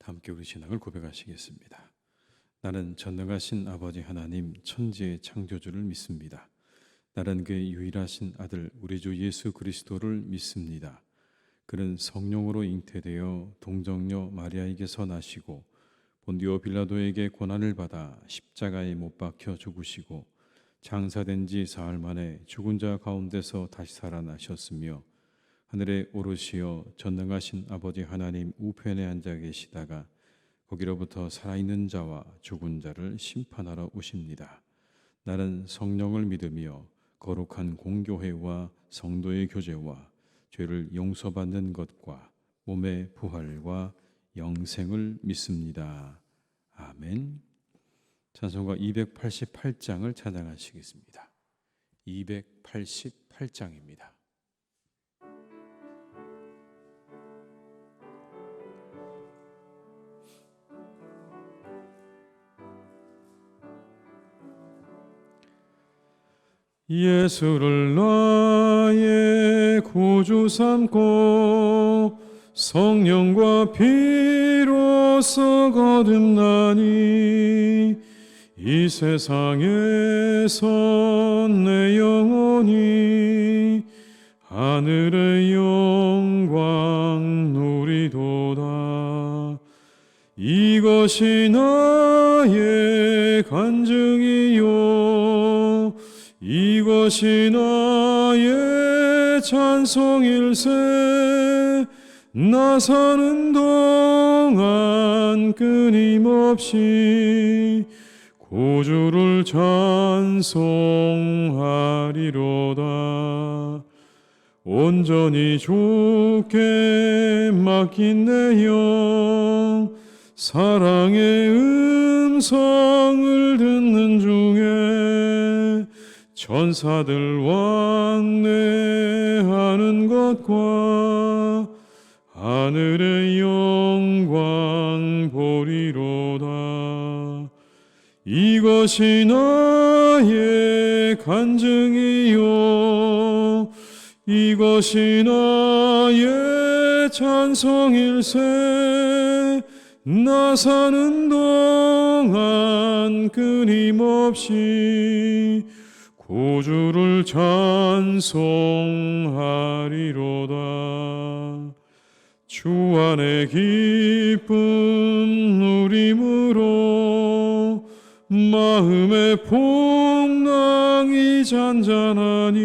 함께 우리 신앙을 고백하시겠습니다. 나는 전능하신 아버지 하나님 천지의 창조주를 믿습니다. 나는 그의 유일하신 아들 우리 주 예수 그리스도를 믿습니다. 그는 성령으로 잉태되어 동정녀 마리아에게서 나시고 본디오 빌라도에게 고난을 받아 십자가에 못 박혀 죽으시고 장사된 지 사흘 만에 죽은 자 가운데서 다시 살아나셨으며 하늘에 오르시어 전능하신 아버지 하나님 우편에 앉아 계시다가 거기로부터 살아있는 자와 죽은 자를 심판하러 오십니다. 나는 성령을 믿으며 거룩한 공교회와 성도의 교제와 죄를 용서받는 것과 몸의 부활과 영생을 믿습니다. 아멘. 찬송가 288장을 찬양하시겠습니다. 288장입니다. 예수를 나의 구주 삼고 성령과 피로써 거듭나니 이 세상에서 내 영혼이 하늘의 영광 누리도다. 이것이 나의 간증이요 이것이 나의 찬송일세. 나 사는 동안 끊임없이 구주를 찬송하리로다. 온전히 주께 맡긴 내 영 사랑의 음성을 듣는 중에 천사들 왕래하는 것과 하늘의 영광 보리로다. 이것이 나의 간증이요 이것이 나의 찬송일세. 나 사는 동안 끊임없이 구주를 찬송하리로다. 주 안에 기쁨 누림으로 마음의 풍랑이 잔잔하니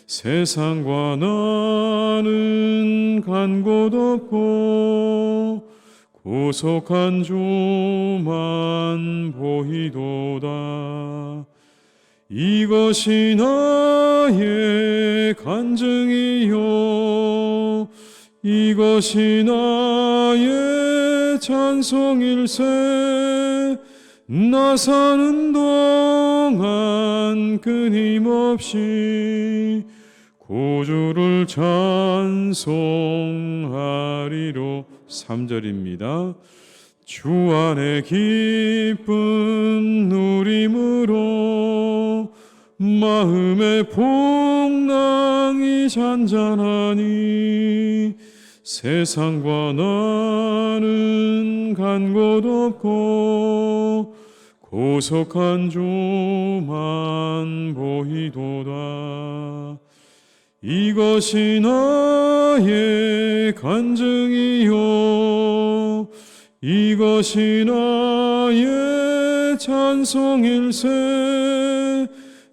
세상과 나는 간 곳 없고 구속한 주만 보이도다. 이것이 나의 간증이요 이것이 나의 찬송일세. 나 사는 동안 끊임없이 구주를 찬송하리로. 3절입니다. 주 안에 기쁨 누림으로 마음의 풍랑이 잔잔하니 세상과 나는 간 곳 없고 구속한 주만 보이도다. 이것이 나의 간증이요 이것이 나의 찬송일세.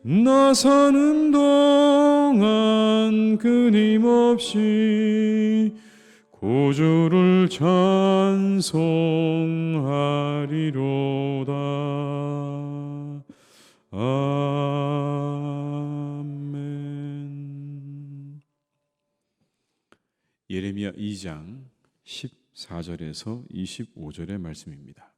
나 사는 동안 끊임없이 구주를 찬송하리로다. 아멘. 예레미야 2장 14절에서 25절의 말씀입니다.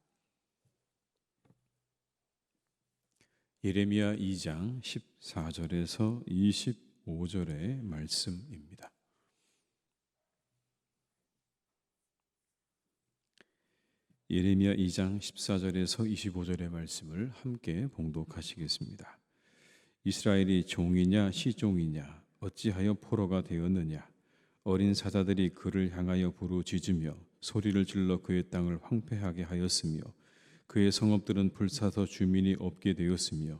예레미야 2장 14절에서 25절의 말씀입니다. 예레미야 2장 14절에서 25절의 말씀을 함께 봉독하시겠습니다. 이스라엘이 종이냐 시종이냐 어찌하여 포로가 되었느냐. 어린 사자들이 그를 향하여 부르짖으며 소리를 질러 그의 땅을 황폐하게 하였으며 그의 성읍들은 불타서 주민이 없게 되었으며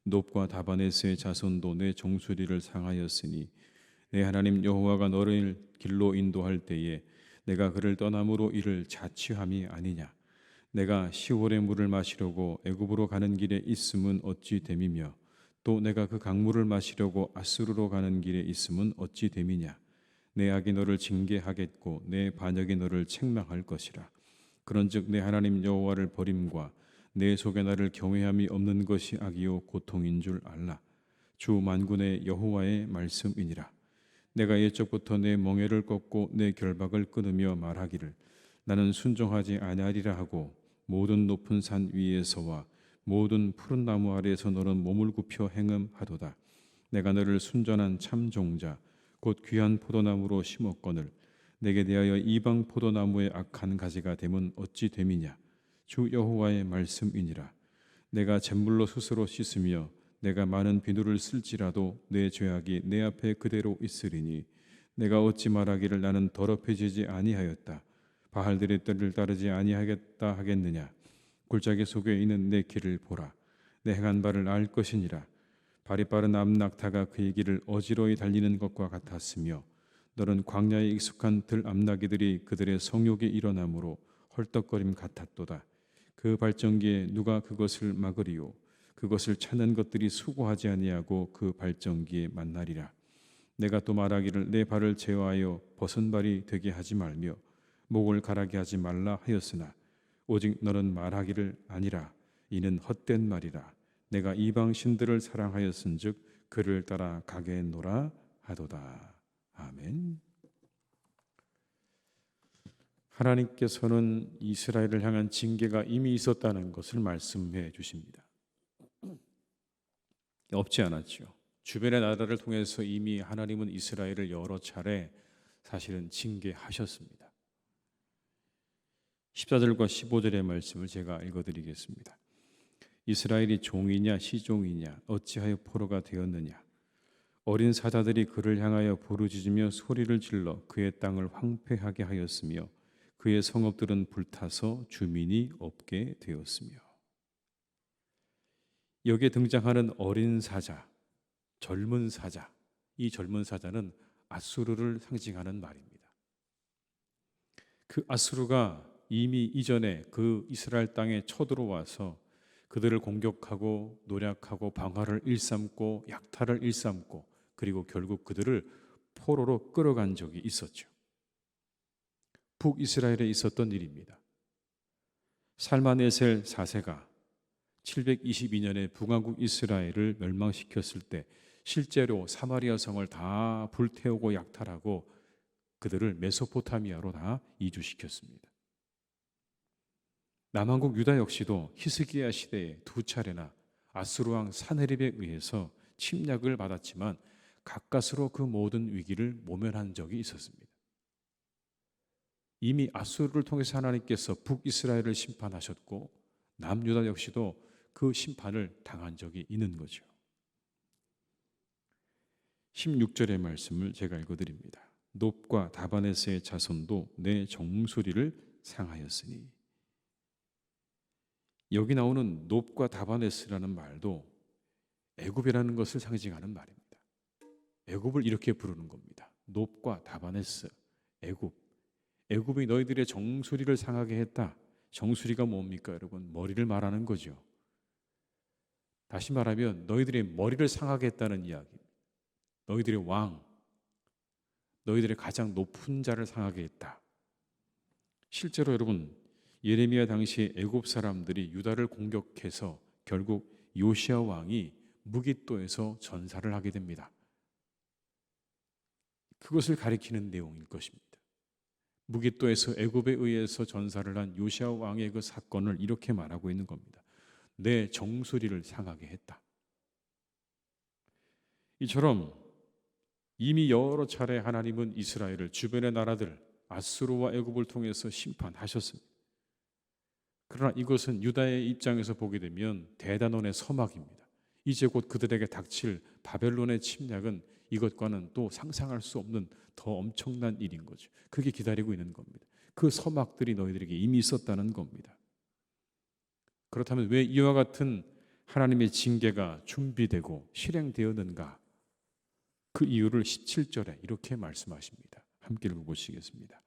놉과 다바네스의 자손도 내 종소리를 상하였으니 내 하나님 여호와가 너를 길로 인도할 때에 내가 그를 떠남으로 이를 자취함이 아니냐. 내가 시월의 물을 마시려고 애굽으로 가는 길에 있음은 어찌 됨이며 또 내가 그 강물을 마시려고 아수르로 가는 길에 있음은 어찌 됨이냐. 내 악이 너를 징계하겠고 내 반역이 너를 책망할 것이라. 그런즉 내 하나님 여호와를 버림과 내 속에 나를 경외함이 없는 것이 악이요 고통인 줄 알라. 주 만군의 여호와의 말씀이니라. 내가 옛적부터 내 멍에를 꺾고 내 결박을 끊으며 말하기를 나는 순종하지 아니하리라 하고 모든 높은 산 위에서와 모든 푸른 나무 아래에서 너는 몸을 굽혀 행음하도다. 내가 너를 순전한 참 종자 곧 귀한 포도나무로 심었거늘 내게 대하여 이방 포도나무의 악한 가지가 되면 어찌 됨이냐. 주 여호와의 말씀이니라. 내가 잿물로 스스로 씻으며 내가 많은 비누를 쓸지라도 내 죄악이 내 앞에 그대로 있으리니 내가 어찌 말하기를 나는 더럽혀지지 아니하였다. 바알들의 뜻을 따르지 아니하겠다 하겠느냐. 골짜기 속에 있는 내 길을 보라. 내 행한 바를 알 것이니라. 발이 빠른 암낙타가 그의 길을 어지러이 달리는 것과 같았으며 너는 광야에 익숙한 들암나기들이 그들의 성욕에 일어나므로 헐떡거림 같았도다. 그 발전기에 누가 그것을 막으리요. 그것을 찾는 것들이 수고하지 아니하고 그 발전기에 만나리라. 내가 또 말하기를 내 발을 제어하여 벗은 발이 되게 하지 말며 목을 가라게 하지 말라 하였으나 오직 너는 말하기를 아니라 이는 헛된 말이라. 내가 이방 신들을 사랑하였은즉 그를 따라 가겠노라 하도다. 아멘. 하나님께서는 이스라엘을 향한 징계가 이미 있었다는 것을 말씀해 주십니다. 없지 않았죠. 주변의 나라를 통해서 이미 하나님은 이스라엘을 여러 차례 사실은 징계하셨습니다. 14절과 15절의 말씀을 제가 읽어드리겠습니다. 이스라엘이 종이냐 시종이냐 어찌하여 포로가 되었느냐. 어린 사자들이 그를 향하여 부르짖으며 소리를 질러 그의 땅을 황폐하게 하였으며 그의 성읍들은 불타서 주민이 없게 되었으며. 여기에 등장하는 어린 사자, 젊은 사자, 이 젊은 사자는 아수르를 상징하는 말입니다. 그 아수르가 이미 이전에 그 이스라엘 땅에 쳐들어와서 그들을 공격하고 노략하고 방화를 일삼고 약탈을 일삼고 그리고 결국 그들을 포로로 끌어간 적이 있었죠. 북이스라엘에 있었던 일입니다. 살마네셀 4세가 722년에 북왕국 이스라엘을 멸망시켰을 때 실제로 사마리아 성을 다 불태우고 약탈하고 그들을 메소포타미아로 다 이주시켰습니다. 남왕국 유다 역시도 히스기야 시대에 두 차례나 아수르 왕 사네립에 의해서 침략을 받았지만 가까스로 그 모든 위기를 모면한 적이 있었습니다. 이미 아수르를 통해서 하나님께서 북이스라엘을 심판하셨고 남유다 역시도 그 심판을 당한 적이 있는 거죠. 16절의 말씀을 제가 읽어드립니다. 놉과 다바네스의 자손도 내 종소리를 상하였으니. 여기 나오는 놉과 다바네스라는 말도 애굽이라는 것을 상징하는 말입니다. 애굽을 이렇게 부르는 겁니다. 놉과 다바네스, 애굽. 애굽이 너희들의 정수리를 상하게 했다. 정수리가 뭡니까, 여러분? 머리를 말하는 거죠. 다시 말하면 너희들의 머리를 상하게 했다는 이야기입니다. 너희들의 왕, 너희들의 가장 높은 자를 상하게 했다. 실제로 여러분, 예레미야 당시에 애굽 사람들이 유다를 공격해서 결국 요시야 왕이 무깃도에서 전사를 하게 됩니다. 그것을 가리키는 내용일 것입니다. 무깃도에서 애굽에 의해서 전사를 한 요시야 왕의 그 사건을 이렇게 말하고 있는 겁니다. 내 정수리를 상하게 했다. 이처럼 이미 여러 차례 하나님은 이스라엘을 주변의 나라들 아수르와 애굽을 통해서 심판하셨습니다. 그러나 이것은 유다의 입장에서 보게 되면 대단원의 서막입니다. 이제 곧 그들에게 닥칠 바벨론의 침략은 이것과는 또 상상할 수 없는 더 엄청난 일인 거죠. 그게 기다리고 있는 겁니다. 그 서막들이 너희들에게 이미 있었다는 겁니다. 그렇다면 왜 이와 같은 하나님의 징계가 준비되고 실행되었는가? 그 이유를 17절에 이렇게 말씀하십니다. 함께 읽어보시겠습니다.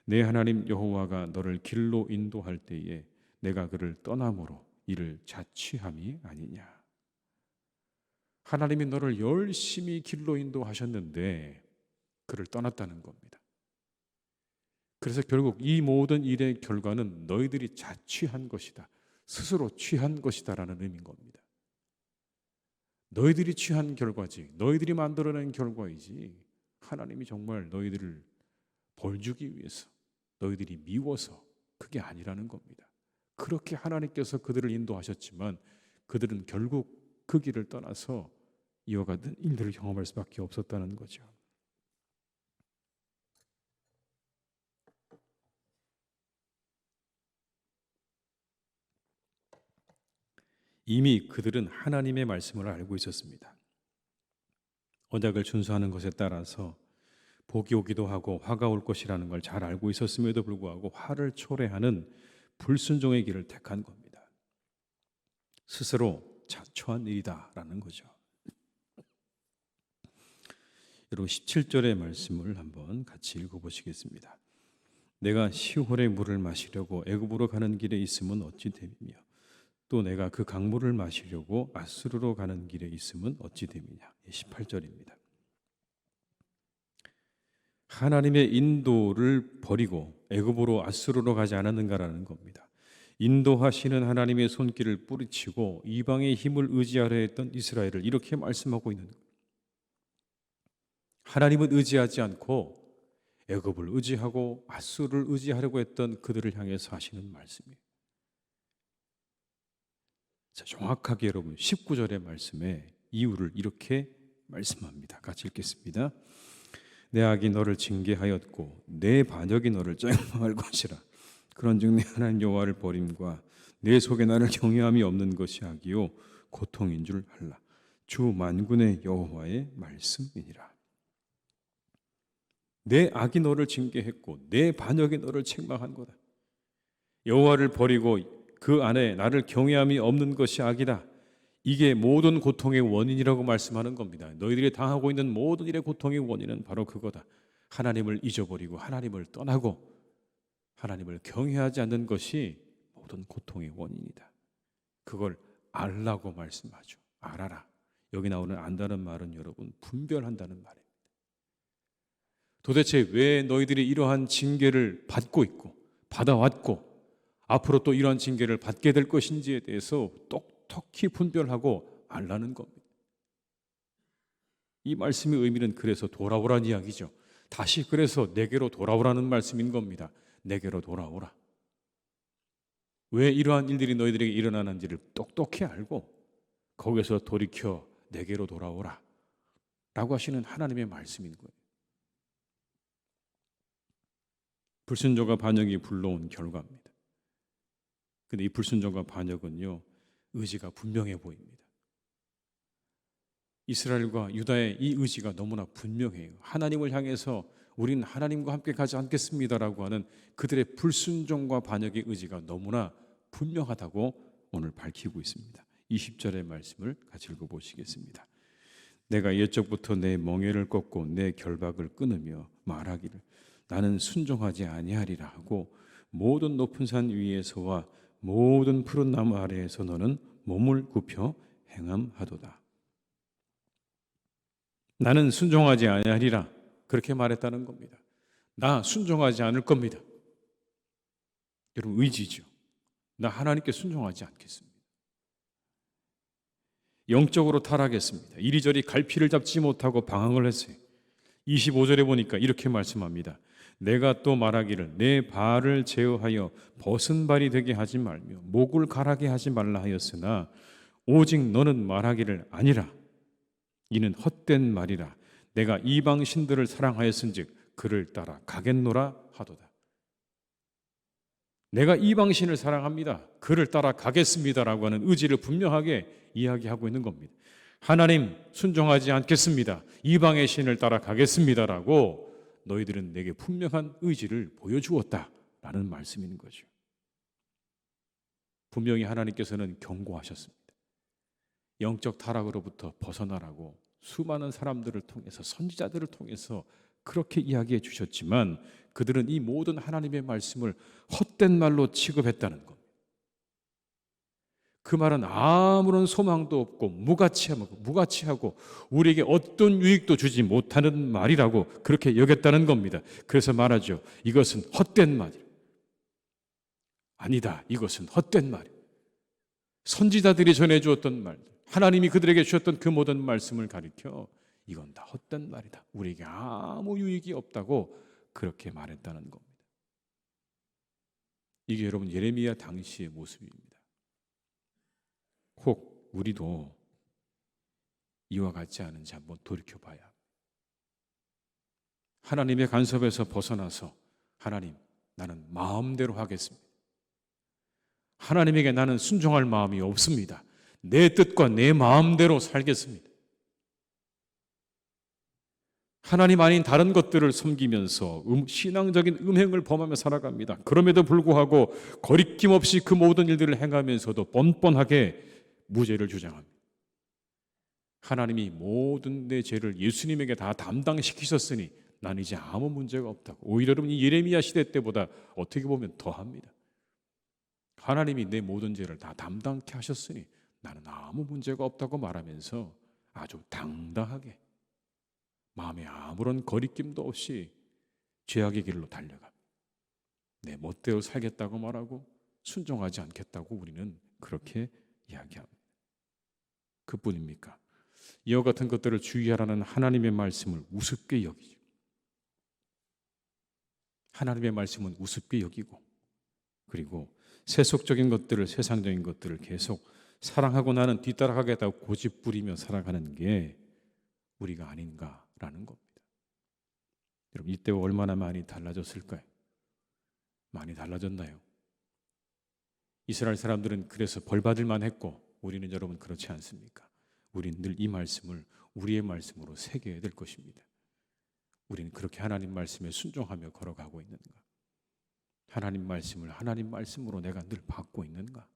내 하나님 여호와가 너를 길로 인도할 때에 내가 그를 떠남으로 이를 자취함이 아니냐. 하나님이 너를 열심히 길로 인도하셨는데 그를 떠났다는 겁니다. 그래서 결국 이 모든 일의 결과는 너희들이 자취한 것이다. 스스로 취한 것이다라는 의미인 겁니다. 너희들이 취한 결과지, 너희들이 만들어낸 결과이지, 하나님이 정말 너희들을 벌 주기 위해서, 너희들이 미워서 그게 아니라는 겁니다. 그렇게 하나님께서 그들을 인도하셨지만 그들은 결국 그 길을 떠나서 이와 같은 일들을 경험할 수밖에 없었다는 거죠. 이미 그들은 하나님의 말씀을 알고 있었습니다. 언약을 준수하는 것에 따라서 복이 오기도 하고 화가 올 것이라는 걸 잘 알고 있었음에도 불구하고 화를 초래하는 불순종의 길을 택한 겁니다. 스스로 자초한 일이다라는 거죠. 여러분 17절의 말씀을 한번 같이 읽어보시겠습니다. 내가 시홀의 물을 마시려고 애굽으로 가는 길에 있음은 어찌 됨이며 또 내가 그 강물을 마시려고 아수르로 가는 길에 있음은 어찌 됨이냐. 18절입니다. 하나님의 인도를 버리고 애굽으로 아수르로 가지 않았는가라는 겁니다. 인도하시는 하나님의 손길을 뿌리치고 이방의 힘을 의지하려 했던 이스라엘을 이렇게 말씀하고 있는 거예요. 하나님은 의지하지 않고 애굽을 의지하고 아수르를 의지하려고 했던 그들을 향해서 하시는 말씀이에요. 자, 정확하게 여러분 19절의 말씀에 이유를 이렇게 말씀합니다. 같이 읽겠습니다. 내 악이 너를 징계하였고 내 반역이 너를 짱망할 것이라. 그런즉 내 하나님 여호와를 버림과 내 속에 나를 경외함이 없는 것이 악이요 고통인 줄 알라. 주 만군의 여호와의 말씀이니라. 내 악이 너를 징계했고 내 반역이 너를 책망한 거다. 여호와를 버리고 그 안에 나를 경외함이 없는 것이 악이다. 이게 모든 고통의 원인이라고 말씀하는 겁니다. 너희들이 당하고 있는 모든 일의 고통의 원인은 바로 그거다. 하나님을 잊어버리고 하나님을 떠나고 하나님을 경외하지 않는 것이 모든 고통의 원인이다. 그걸 알라고 말씀하죠. 알아라. 여기 나오는 안다는 말은 여러분 분별한다는 말입니다. 도대체 왜 너희들이 이러한 징계를 받고 있고 받아왔고 앞으로 또 이러한 징계를 받게 될 것인지에 대해서 똑똑히 분별하고 알라는 겁니다. 이 말씀의 의미는 그래서 돌아오라는 이야기죠. 다시 그래서 내게로 돌아오라는 말씀인 겁니다. 내게로 돌아오라. 왜 이러한 일들이 너희들에게 일어나는지를 똑똑히 알고 거기서 돌이켜 내게로 돌아오라 라고 하시는 하나님의 말씀인 거예요. 불순종과 반역이 불러온 결과입니다. 근데 이 불순종과 반역은요, 의지가 분명해 보입니다. 이스라엘과 유다의 이 의지가 너무나 분명해요. 하나님을 향해서 우리는 하나님과 함께 가지 않겠습니다라고 하는 그들의 불순종과 반역의 의지가 너무나 분명하다고 오늘 밝히고 있습니다. 20절의 말씀을 같이 읽어보시겠습니다. 내가 옛적부터 내 멍에를 꺾고 내 결박을 끊으며 말하기를 나는 순종하지 아니하리라 하고 모든 높은 산 위에서와 모든 푸른 나무 아래에서 너는 몸을 굽혀 행함하도다. 나는 순종하지 아니하리라 그렇게 말했다는 겁니다. 나 순종하지 않을 겁니다. 여러분 의지죠. 나 하나님께 순종하지 않겠습니다. 영적으로 타락했습니다. 이리저리 갈피를 잡지 못하고 방황을 했어요. 25절에 보니까 이렇게 말씀합니다. 내가 또 말하기를 내 발을 제어하여 벗은 발이 되게 하지 말며 목을 가라게 하지 말라 하였으나 오직 너는 말하기를 아니라 이는 헛된 말이라 내가 이방 신들을 사랑하였은즉 그를 따라 가겠노라 하도다. 내가 이방 신을 사랑합니다. 그를 따라 가겠습니다라고 하는 의지를 분명하게 이야기하고 있는 겁니다. 하나님 순종하지 않겠습니다. 이방의 신을 따라 가겠습니다라고 너희들은 내게 분명한 의지를 보여주었다라는 말씀인 거죠. 분명히 하나님께서는 경고하셨습니다. 영적 타락으로부터 벗어나라고 수많은 사람들을 통해서, 선지자들을 통해서 그렇게 이야기해 주셨지만 그들은 이 모든 하나님의 말씀을 헛된 말로 취급했다는 겁니다. 그 말은 아무런 소망도 없고 무가치하고 우리에게 어떤 유익도 주지 못하는 말이라고 그렇게 여겼다는 겁니다. 그래서 말하죠. 이것은 헛된 말이다. 아니다. 이것은 헛된 말이다. 선지자들이 전해주었던 말들, 하나님이 그들에게 주셨던 그 모든 말씀을 가리켜 이건 다 헛된 말이다. 우리에게 아무 유익이 없다고 그렇게 말했다는 겁니다. 이게 여러분 예레미야 당시의 모습입니다. 혹 우리도 이와 같지 않은지 한번 돌이켜봐야 합니다. 하나님의 간섭에서 벗어나서 하나님, 나는 마음대로 하겠습니다. 하나님에게 나는 순종할 마음이 없습니다. 내 뜻과 내 마음대로 살겠습니다. 하나님 아닌 다른 것들을 섬기면서 신앙적인 음행을 범하며 살아갑니다. 그럼에도 불구하고 거리낌 없이 그 모든 일들을 행하면서도 뻔뻔하게 무죄를 주장합니다. 하나님이 모든 내 죄를 예수님에게 다 담당시키셨으니 난 이제 아무 문제가 없다고. 오히려 여러분 이 예레미야 시대 때보다 어떻게 보면 더합니다. 하나님이 내 모든 죄를 다 담당케 하셨으니 나는 아무 문제가 없다고 말하면서 아주 당당하게 마음에 아무런 거리낌도 없이 죄악의 길로 달려갑니다. 내 멋대로 살겠다고 말하고 순종하지 않겠다고 우리는 그렇게 이야기합니다. 그뿐입니까? 이와 같은 것들을 주의하라는 하나님의 말씀을 우습게 여기죠. 하나님의 말씀은 우습게 여기고 그리고 세속적인 것들을, 세상적인 것들을 계속 사랑하고 나는 뒤따라가겠다고 고집부리며 살아가는 게 우리가 아닌가라는 겁니다. 여러분 이때와 얼마나 많이 달라졌을까요? 많이 달라졌나요? 이스라엘 사람들은 그래서 벌받을만 했고 우리는 여러분 그렇지 않습니까? 우리는 늘 이 말씀을 우리의 말씀으로 새겨야 될 것입니다. 우리는 그렇게 하나님 말씀에 순종하며 걸어가고 있는가? 하나님 말씀을 하나님 말씀으로 내가 늘 받고 있는가?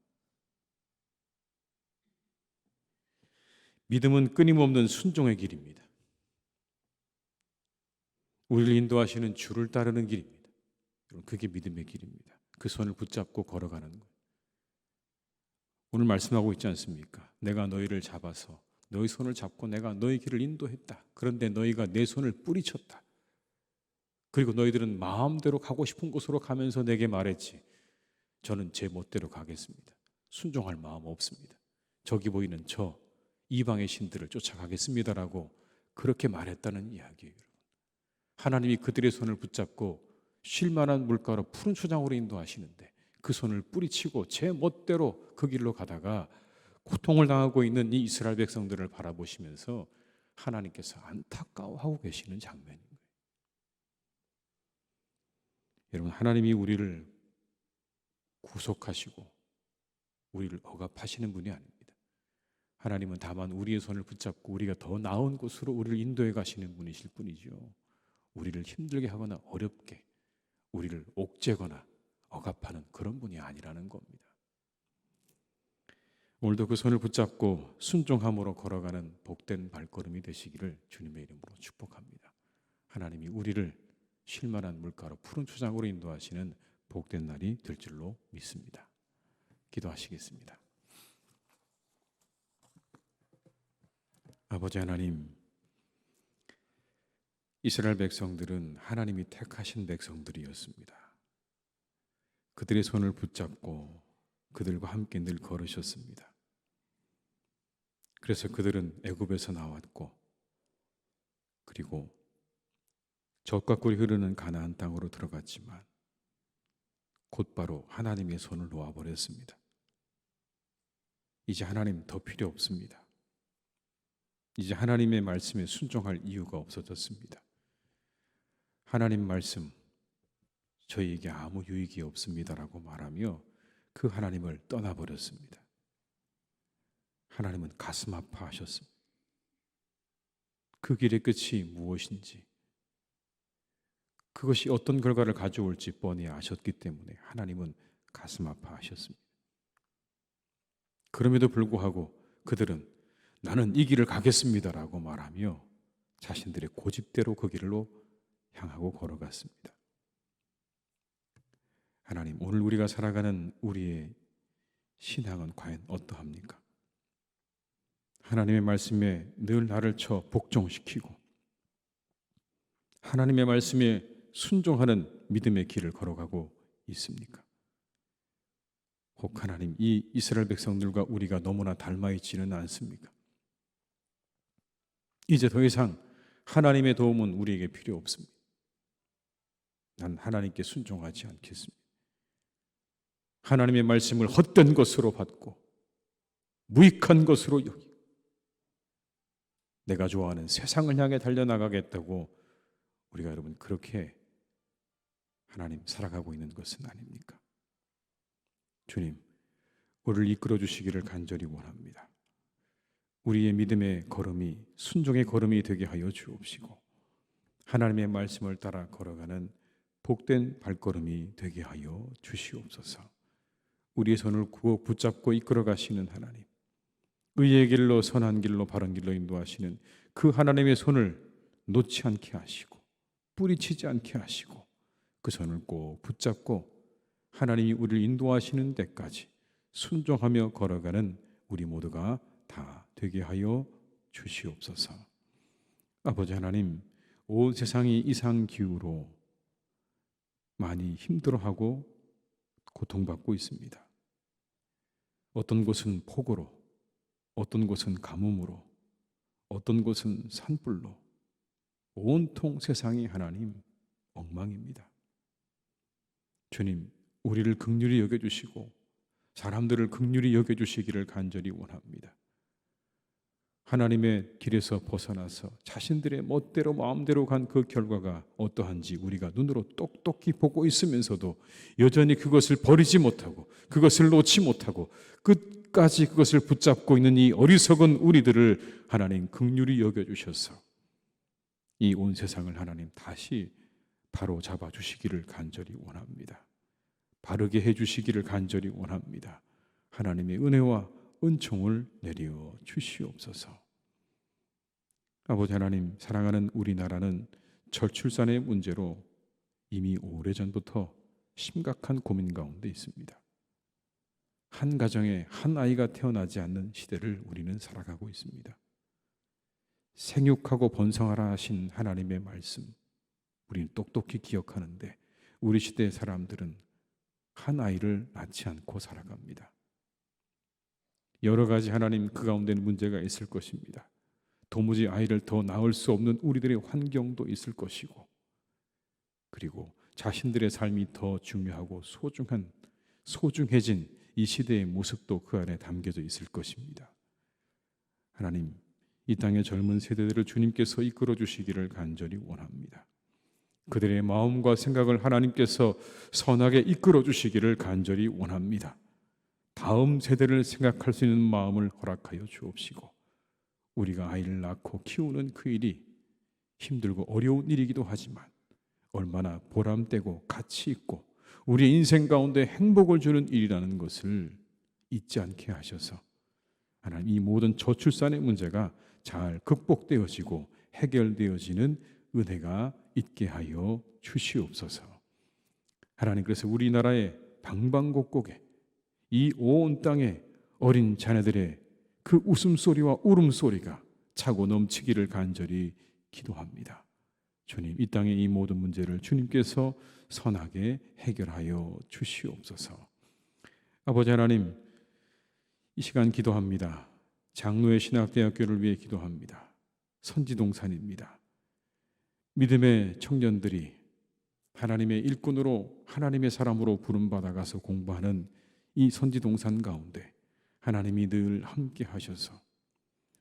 믿음은 끊임없는 순종의 길입니다. 우리를 인도하시는 주를 따르는 길입니다. 그게 믿음의 길입니다. 그 손을 붙잡고 걸어가는 거예요. 오늘 말씀하고 있지 않습니까? 내가 너희를 잡아서 너희 손을 잡고 내가 너희 길을 인도했다. 그런데 너희가 내 손을 뿌리쳤다. 그리고 너희들은 마음대로 가고 싶은 곳으로 가면서 내게 말했지. 저는 제 멋대로 가겠습니다. 순종할 마음 없습니다. 저기 보이는 저 이방의 신들을 쫓아가겠습니다라고 그렇게 말했다는 이야기예요. 하나님이 그들의 손을 붙잡고 쉴 만한 물가로 푸른 초장으로 인도하시는데 그 손을 뿌리치고 제 멋대로 그 길로 가다가 고통을 당하고 있는 이 이스라엘 백성들을 바라보시면서 하나님께서 안타까워하고 계시는 장면인 거예요. 여러분 하나님이 우리를 구속하시고 우리를 억압하시는 분이 아닙니다. 하나님은 다만 우리의 손을 붙잡고 우리가 더 나은 곳으로 우리를 인도해 가시는 분이실 뿐이죠. 우리를 힘들게 하거나 어렵게 우리를 옥죄거나 억압하는 그런 분이 아니라는 겁니다. 오늘도 그 손을 붙잡고 순종함으로 걸어가는 복된 발걸음이 되시기를 주님의 이름으로 축복합니다. 하나님이 우리를 쉴만한 물가로 푸른 초장으로 인도하시는 복된 날이 될 줄로 믿습니다. 기도하시겠습니다. 아버지 하나님, 이스라엘 백성들은 하나님이 택하신 백성들이었습니다. 그들의 손을 붙잡고 그들과 함께 늘 걸으셨습니다. 그래서 그들은 애굽에서 나왔고 그리고 젖과 꿀이 흐르는 가나안 땅으로 들어갔지만 곧바로 하나님의 손을 놓아버렸습니다. 이제 하나님 더 필요 없습니다. 이제 하나님의 말씀에 순종할 이유가 없어졌습니다. 하나님 말씀 저희에게 아무 유익이 없습니다라고 말하며 그 하나님을 떠나버렸습니다. 하나님은 가슴 아파하셨습니다. 그 길의 끝이 무엇인지 그것이 어떤 결과를 가져올지 뻔히 아셨기 때문에 하나님은 가슴 아파하셨습니다. 그럼에도 불구하고 그들은 나는 이 길을 가겠습니다라고 말하며 자신들의 고집대로 그 길로 향하고 걸어갔습니다. 하나님, 오늘 우리가 살아가는 우리의 신앙은 과연 어떠합니까? 하나님의 말씀에 늘 나를 쳐 복종시키고 하나님의 말씀에 순종하는 믿음의 길을 걸어가고 있습니까? 혹 하나님, 이 이스라엘 백성들과 우리가 너무나 닮아 있지는 않습니까? 이제 더 이상 하나님의 도움은 우리에게 필요 없습니다. 난 하나님께 순종하지 않겠습니다. 하나님의 말씀을 헛된 것으로 받고 무익한 것으로 여기고 내가 좋아하는 세상을 향해 달려나가겠다고 우리가 여러분 그렇게 하나님 살아가고 있는 것은 아닙니까? 주님, 우리를 이끌어 주시기를 간절히 원합니다. 우리의 믿음의 걸음이 순종의 걸음이 되게 하여 주옵시고 하나님의 말씀을 따라 걸어가는 복된 발걸음이 되게 하여 주시옵소서. 우리의 손을 구워 붙잡고 이끌어 가시는 하나님, 의의 길로 선한 길로 바른 길로 인도하시는 그 하나님의 손을 놓지 않게 하시고 뿌리치지 않게 하시고 그 손을 꼭 붙잡고 하나님이 우리를 인도하시는 데까지 순종하며 걸어가는 우리 모두가 다 되게 하여 주시옵소서. 아버지 하나님, 온 세상이 이상기후로 많이 힘들어하고 고통받고 있습니다. 어떤 곳은 폭우로, 어떤 곳은 가뭄으로, 어떤 곳은 산불로 온통 세상이 하나님 엉망입니다. 주님, 우리를 긍휼히 여겨주시고 사람들을 긍휼히 여겨주시기를 간절히 원합니다. 하나님의 길에서 벗어나서 자신들의 멋대로 마음대로 간 그 결과가 어떠한지 우리가 눈으로 똑똑히 보고 있으면서도 여전히 그것을 버리지 못하고 그것을 놓지 못하고 끝까지 그것을 붙잡고 있는 이 어리석은 우리들을 하나님 긍휼히 여겨주셔서 이 온 세상을 하나님 다시 바로 잡아주시기를 간절히 원합니다. 바르게 해주시기를 간절히 원합니다. 하나님의 은혜와 은총을 내려 주시옵소서. 아버지 하나님, 사랑하는 우리나라는 저출산의 문제로 이미 오래전부터 심각한 고민 가운데 있습니다. 한 가정에 한 아이가 태어나지 않는 시대를 우리는 살아가고 있습니다. 생육하고 번성하라 하신 하나님의 말씀, 우리는 똑똑히 기억하는데 우리 시대의 사람들은 한 아이를 낳지 않고 살아갑니다. 여러 가지 하나님 그 가운데는 문제가 있을 것입니다. 도무지 아이를 더 낳을 수 없는 우리들의 환경도 있을 것이고, 그리고 자신들의 삶이 더 중요하고 소중해진 이 시대의 모습도 그 안에 담겨져 있을 것입니다. 하나님, 이 땅의 젊은 세대들을 주님께서 이끌어 주시기를 간절히 원합니다. 그들의 마음과 생각을 하나님께서 선하게 이끌어 주시기를 간절히 원합니다. 다음 세대를 생각할 수 있는 마음을 허락하여 주옵시고 우리가 아이를 낳고 키우는 그 일이 힘들고 어려운 일이기도 하지만 얼마나 보람되고 가치 있고 우리 인생 가운데 행복을 주는 일이라는 것을 잊지 않게 하셔서 하나님, 이 모든 저출산의 문제가 잘 극복되어지고 해결되어지는 은혜가 있게 하여 주시옵소서. 하나님, 그래서 우리나라의 방방곡곡에 이 온 땅에 어린 자녀들의 그 웃음소리와 울음소리가 차고 넘치기를 간절히 기도합니다. 주님, 이 땅의 이 모든 문제를 주님께서 선하게 해결하여 주시옵소서. 아버지 하나님, 이 시간 기도합니다. 장로의 신학대학교를 위해 기도합니다. 선지동산입니다. 믿음의 청년들이 하나님의 일꾼으로 하나님의 사람으로 부름받아가서 공부하는 이 선지동산 가운데 하나님이 늘 함께 하셔서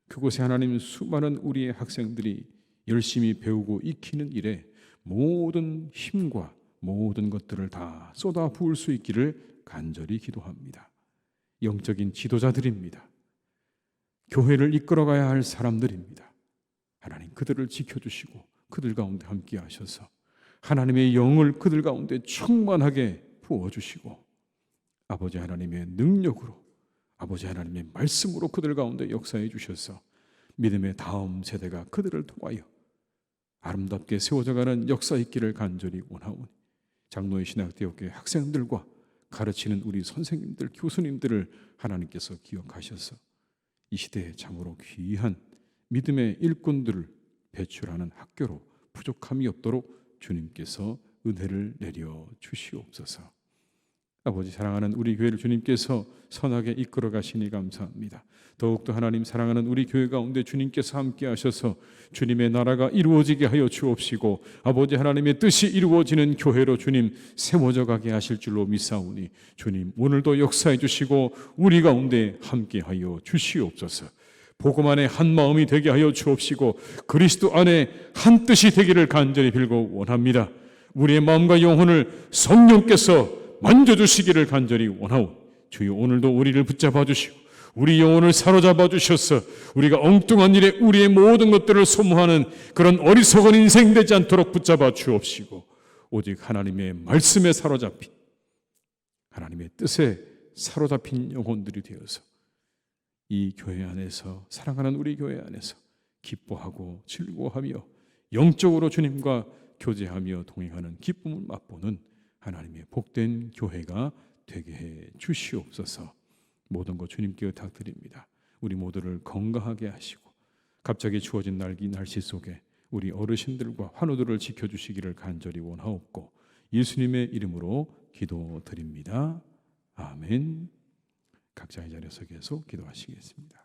그곳에 하나님 수많은 우리의 학생들이 열심히 배우고 익히는 일에 모든 힘과 모든 것들을 다 쏟아 부을 수 있기를 간절히 기도합니다. 영적인 지도자들입니다. 교회를 이끌어가야 할 사람들입니다. 하나님, 그들을 지켜주시고 그들 가운데 함께 하셔서 하나님의 영을 그들 가운데 충만하게 부어주시고 아버지 하나님의 능력으로 아버지 하나님의 말씀으로 그들 가운데 역사해 주셔서 믿음의 다음 세대가 그들을 통하여 아름답게 세워져가는 역사 있기를 간절히 원하오니 장로의 신학대학교의 학생들과 가르치는 우리 선생님들, 교수님들을 하나님께서 기억하셔서 이 시대에 참으로 귀한 믿음의 일꾼들을 배출하는 학교로 부족함이 없도록 주님께서 은혜를 내려 주시옵소서. 아버지 사랑하는 우리 교회를 주님께서 선하게 이끌어 가시니 감사합니다. 더욱더 하나님 사랑하는 우리 교회 가운데 주님께서 함께 하셔서 주님의 나라가 이루어지게 하여 주옵시고 아버지 하나님의 뜻이 이루어지는 교회로 주님 세워져 가게 하실 줄로 믿사오니 주님 오늘도 역사해 주시고 우리 가운데 함께 하여 주시옵소서. 복음 안에 한 마음이 되게 하여 주옵시고 그리스도 안에 한 뜻이 되기를 간절히 빌고 원합니다. 우리의 마음과 영혼을 성령께서 만져주시기를 간절히 원하오. 주여 오늘도 우리를 붙잡아 주시고 우리 영혼을 사로잡아 주셔서 우리가 엉뚱한 일에 우리의 모든 것들을 소모하는 그런 어리석은 인생 되지 않도록 붙잡아 주옵시고 오직 하나님의 말씀에 사로잡힌 하나님의 뜻에 사로잡힌 영혼들이 되어서 이 교회 안에서 사랑하는 우리 교회 안에서 기뻐하고 즐거워하며 영적으로 주님과 교제하며 동행하는 기쁨을 맛보는 하나님의 복된 교회가 되게 해 주시옵소서. 모든 것 주님께 부탁드립니다. 우리 모두를 건강하게 하시고 갑자기 추워진 날씨 속에 우리 어르신들과 환우들을 지켜주시기를 간절히 원하옵고 예수님의 이름으로 기도드립니다. 아멘. 각자의 자리에서 계속 기도하시겠습니다.